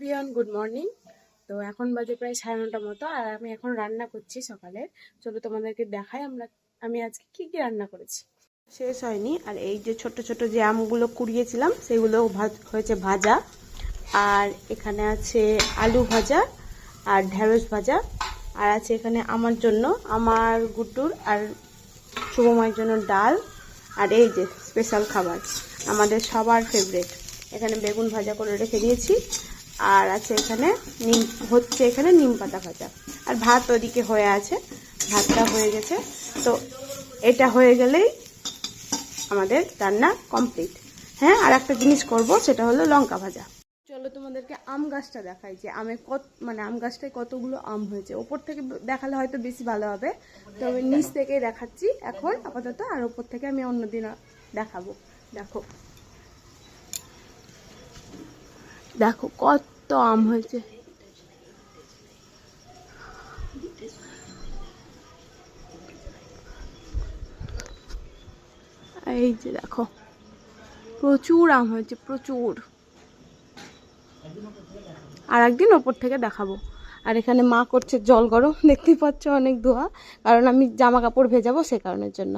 Everyone, good morning. তো এখন বাজে প্রায় 9:30 মতো, আর আমি এখন রান্না করছি সকালে। চলো তোমাদেরকে দেখাই আমি আজকে কি কি রান্না করেছি। শেষ হয়নি, আর এই যে ছোট ছোট যে আমগুলো কুড়িয়েছিলাম সেগুলো হয়েছে ভাজা। আর এখানে আছে আলু ভাজা আর ঢেঁড়স ভাজা। আর আছে এখানে আমার জন্য, আমার গুড্ডুর আর শুভময়ের জন্য ডাল। আর এই যে স্পেশাল খাবার, আমাদের সবার ফেভারিট, এখানে বেগুন ভাজা করে রেখে দিয়েছি। আর আছে এখানে নিম পাতা ভাজা। আর ভাত ওদিকে হয়ে আছে, ভাতটা হয়ে গেছে। তো এটা হয়ে গেলেই আমাদের রান্না কমপ্লিট। হ্যাঁ, আর একটা জিনিস করব, সেটা হলো লঙ্কা ভাজা। চলো তোমাদেরকে আম গাছটা দেখাই যে আম গাছটায় কতগুলো আম হয়েছে। ওপর থেকে দেখালে হয়তো বেশি ভালো হবে, তো আমি নিচ থেকেই দেখাচ্ছি এখন আপাতত, আর ওপর থেকে আমি অন্যদিন দেখাবো। দেখো দেখো কত আম হয়েছে। এই যে দেখো, প্রচুর আম হয়েছে, প্রচুর। আর একদিন ওপর থেকে দেখাবো। আর এখানে মা করছে জল গরম, দেখতেই পাচ্ছ অনেক ধোয়া, কারণ আমি জামা কাপড় ভেজাবো সে কারণের জন্য।